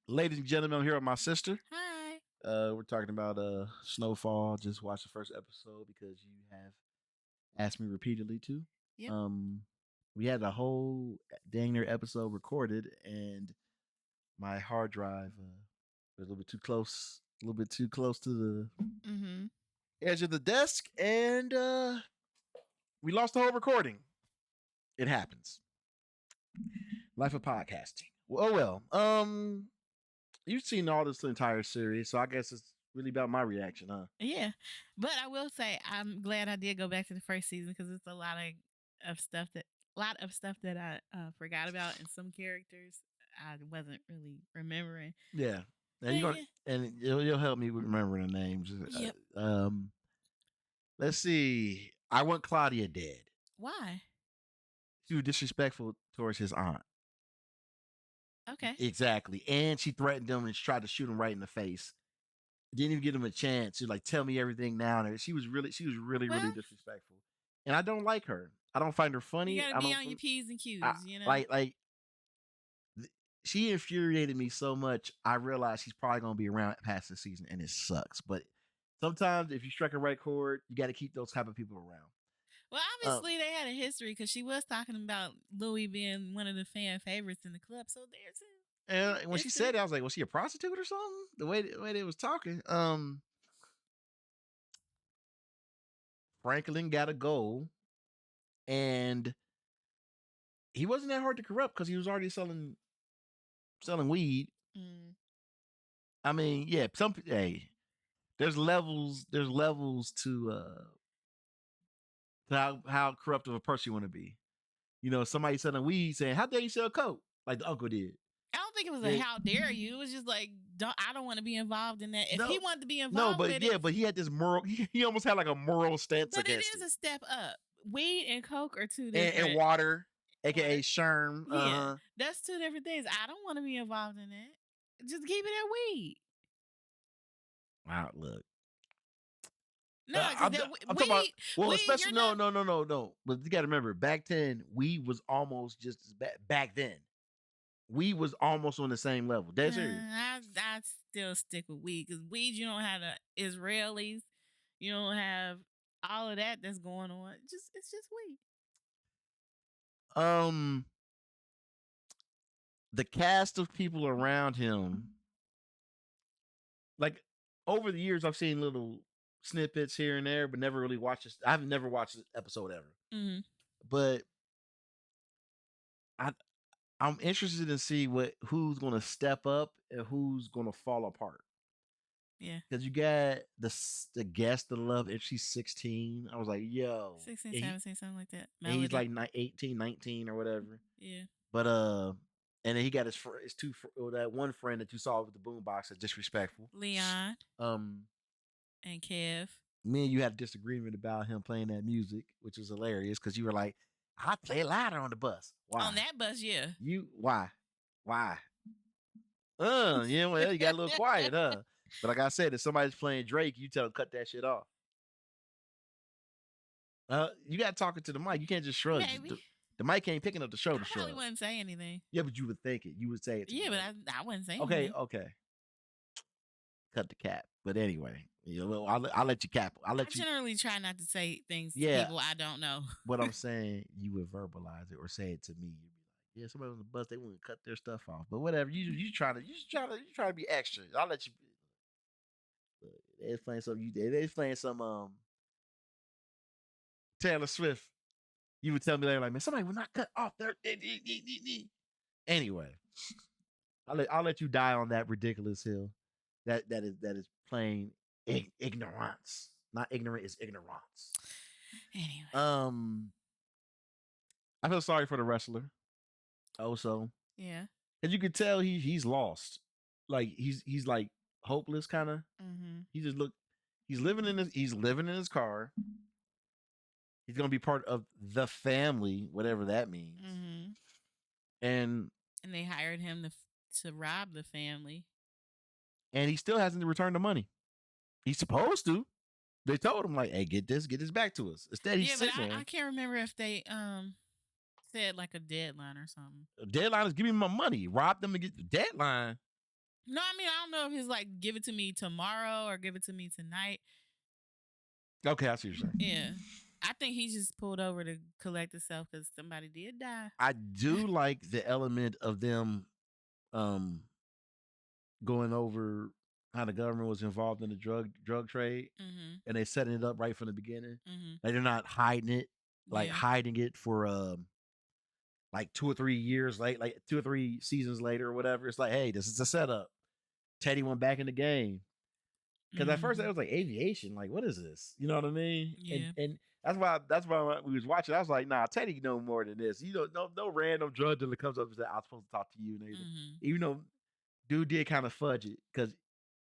Ladies and gentlemen, I'm here with my sister. Hi. We're talking about Snowfall. Just watched the first episode because you have asked me repeatedly to. Yep. Um, we had a whole dang near episode recorded, and my hard drive was a little bit too close, to the Mm-hmm. edge of the desk, and we lost the whole recording. It happens. Life of podcasting. Oh well. You've seen all this entire series, so I guess it's really about my reaction, huh? Yeah, but I will say I'm glad I did go back to the first season because it's a lot of stuff that I forgot about, and some characters I wasn't really remembering. Yeah. And But you're gonna yeah, and you'll help me with remembering the names. yep. Let's see. I want Claudia dead. Why? She was disrespectful towards his aunt. Okay. Exactly. And she threatened him and she tried to shoot him right in the face. Didn't even give him a chance to like tell me everything now. And she was really Well, disrespectful. And I don't like her. I don't find her you funny. got to I be don't on your p's and q's. I, You know. like she infuriated me so much. I realized she's probably gonna be around past the season, and it sucks. But sometimes, if you strike a right chord, you got to keep those type of people around. Well, Um, obviously they had a history because she was talking about Louis being one of the fan favorites in the club. So there's and when she history. said it, I was like, "Was she a prostitute or something?" The way they was talking. Franklin got a goal, and he wasn't that hard to corrupt because he was already selling weed. Mm. I mean, yeah, hey, there's levels to how corrupt of a person you want to be. You know, somebody selling weed saying, "How dare you sell coke?" Like the uncle did. I don't think it was a Yeah, how dare you. It was just like I don't want to be involved in that. If he no, wanted to be no, involved but with it, yeah, but he had this moral. He almost had like a moral stance but it against is it. a step up. Weed and coke are two And different. water, aka Water. Sherm. Yeah, that's two different things. I don't want to be involved in that. Just keep it at weed. Wow, look. No, because that I'm talking about well, weed, especially you're no. But you got to remember, back then, weed was almost just as bad. Back then, weed was almost on the same level. not. Dead serious. I still stick with weed because weed, you don't have the Israelis, you don't have all of that that's going on. It's just weed. Um, the cast of people around him, like over the years, I've seen little snippets here and there, but never really watched this. I've never watched this episode ever. Mm-hmm. But I I'm interested to see who's gonna step up and who's gonna fall apart. Yeah. Because you got the guest, the love, if she's 16. I was like, yo. 16, And, 17, something like that. and he's Melody. like 18, 19 or whatever. Yeah. But and then he got his two that one friend that you saw with the boombox that's disrespectful. Leon Um, and Kev. Me and you had a disagreement about him playing that music, which was hilarious because you were like, "I play louder on the bus." Why? On that bus, yeah. You why? Why? Yeah, well, you got a little quiet, huh? But like I said, if somebody's playing Drake, you tell them cut that shit off. You got talking to the mic. You can't just shrug. Maybe. The mic ain't picking up the shoulder I shrug. probably wouldn't say anything. Yeah, but you would think it. You would say it. Yeah, but I wouldn't say okay, anything. okay. Cut the cap. But anyway, well, I'll let you cap. I generally try not to say things to people I don't know. What I'm saying, you would verbalize it or say it to me. You'd be like, yeah, somebody on the bus, they wouldn't cut their stuff off. But whatever, you try to be extra. I'll let you. They're playing some. They're playing some Taylor Swift. You would tell me later, like, man, somebody would not cut off their. Anyway, I'll let you die on that ridiculous hill. That is plain ignorance. Not ignorant, is ignorance. Anyway. I feel sorry for the wrestler. Also, yeah, and you could tell he's lost. Like he's like hopeless, kind of. Mm-hmm. He's living in his car. He's gonna be part of the family, whatever that means. Mm-hmm. And they hired him to rob the family. And he still hasn't returned the money. He's supposed to. They told him like, "Hey, get this back to us." Instead, he's sitting there. I can't remember if they said like a deadline or something. A deadline is give me my money. Rob them and get the deadline. No, I mean I don't know if it's like give it to me tomorrow or give it to me tonight. Okay, I see what you're saying. Yeah, I think he just pulled over to collect himself because somebody did die. I do like the element of them um going over how the government was involved in the drug trade, Mm-hmm. and they setting it up right from the beginning. Mm-hmm. Like they're not hiding it, like Yeah. hiding it for like 2 or 3 years late, like 2 or 3 seasons later or whatever. It's like, hey, this is a setup. Teddy went back in the game. Because at first it Mm-hmm. was like aviation, like what is this? You know what I mean? Yeah. And that's why when we was watching, I was like, nah, Teddy know more than this. You know, no random drug dealer comes up and says, I'm supposed to talk to you and everything. Mm-hmm. Even though dude did kind of fudge it, because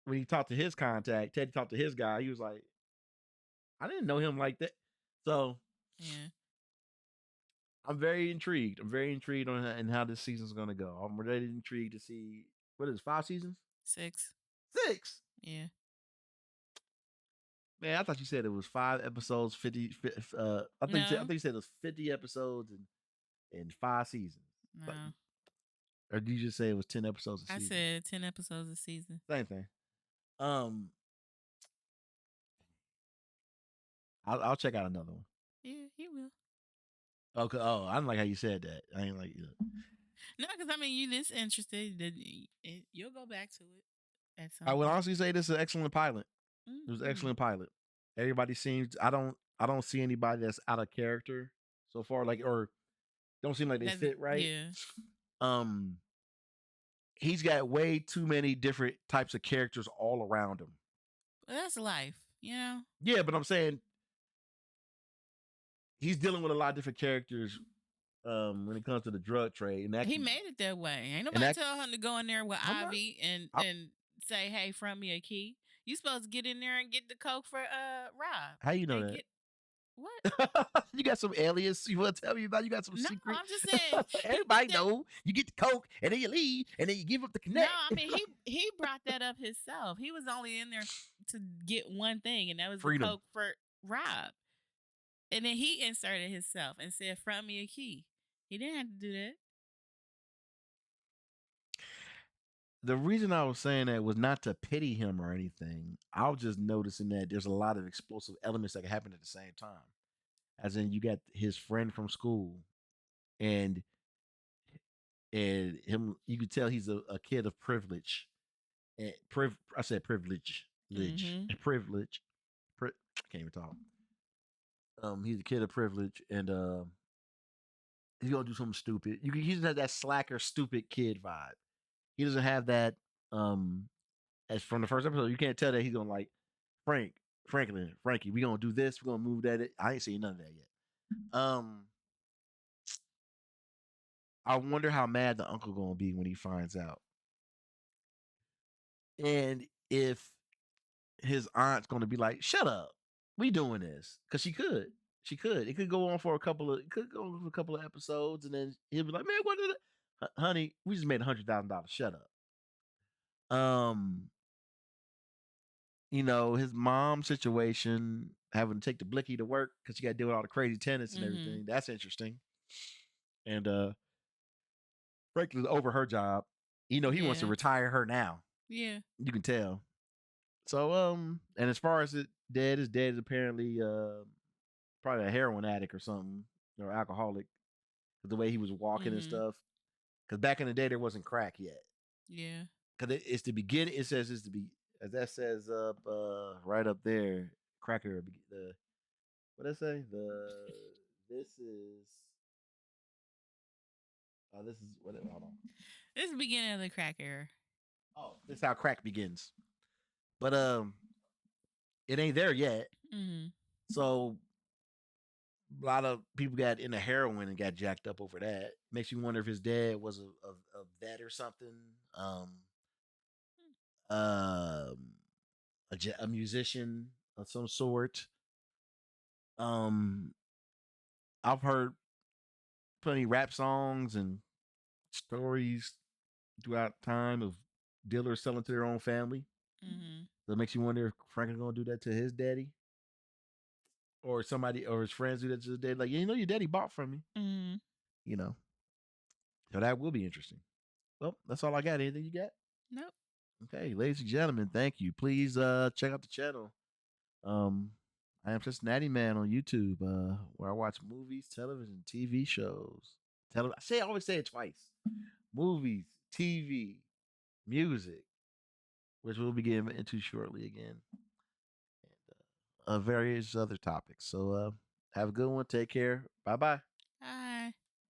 when he talked to his contact, Teddy talked to his guy, he was like, I didn't know him like that. So Yeah. I'm very intrigued. I'm very intrigued on how this season's gonna go. I'm really intrigued to see what is it, 5 seasons? 6. 6. Yeah. Man, I thought you said it was 5 episodes, 50. I think No. you said it was 50 episodes and 5 seasons. No. But, or did you just say it was 10 episodes a I season? said 10 episodes a season. Same thing. I'll check out another one. Yeah, he will. Okay. Oh, I don't like how you said that. I ain't like. No, because I mean, you this interested, then you'll go back to it at some I will point. honestly say this is an excellent pilot. Mm-hmm. It was an excellent pilot. Everybody seems. I don't see anybody that's out of character so far. Like, or don't seem like they fit right. Yeah. He's got way too many different types of characters all around him. Well, that's life, you know? Yeah, but I'm saying he's dealing with a lot of different characters when it comes to the drug trade. And that He made it that way. Ain't nobody tell him to go in there with Ivy and say, hey, front me a key. You supposed to get in there and get the coke for Rob. How you know that? What? You got some alias you want to tell me about? You got some secret? No, I'm just saying. Everybody know. You get the coke, and then you leave, and then you give up the connect. No, I mean, he brought that up himself. He was only in there to get one thing, and that was Freedom. the coke for Rob. And then he inserted himself and said, front me a key. He didn't have to do that. The reason I was saying that was not to pity him or anything. I was just noticing that there's a lot of explosive elements that can happen at the same time. As in, you got his friend from school, and him. You could tell he's a kid of privilege. And I said privilege, privilege. I can't even talk. He's a kid of privilege, and he's gonna do something stupid. He doesn't have that slacker, stupid kid vibe. He doesn't have that. As from the first episode, you can't tell that he's gonna like Frankie. We gonna do this. We gonna move that. I ain't seen none of that yet. I wonder how mad the uncle gonna be when he finds out, and if his aunt's gonna be like, "Shut up, we doing this," because she could. It could go on for a couple of. It could go on for a couple of episodes, and then he'll be like, "Man, what did it? Honey, we just made $100,000. Shut up." His mom situation, having to take the blicky to work because she got to deal with all the crazy tenants and everything. That's interesting. And Franklin's over her job. He wants to retire her now. Yeah. You can tell. So, and as far as his dad is apparently probably a heroin addict or something, or alcoholic, the way he was walking and stuff. Because back in the day, there wasn't crack yet. Yeah. Because it's the beginning. It says it's to be, as that says up right up there, cracker. What did I say? This is what? Hold on. This is the beginning of the crack era. Oh, this is how crack begins. But it ain't there yet. So a lot of people got into heroin and got jacked up over that. Makes you wonder if his dad was a vet or something. A musician of some sort. I've heard plenty rap songs and stories throughout time of dealers selling to their own family. So it makes you wonder if Franklin's gonna do that to his daddy, or somebody, or his friends do that to his daddy. Like, your daddy bought from me. So that will be interesting. Well, that's all I got. Anything you got? Nope. Okay, ladies and gentlemen, thank you. Please check out the channel. Um, I am Cincinnati Man on YouTube, where I watch movies, television, TV shows. I always say it twice: movies, TV, music, which we'll be getting into shortly again, and various other topics. So, have a good one. Take care. Bye bye.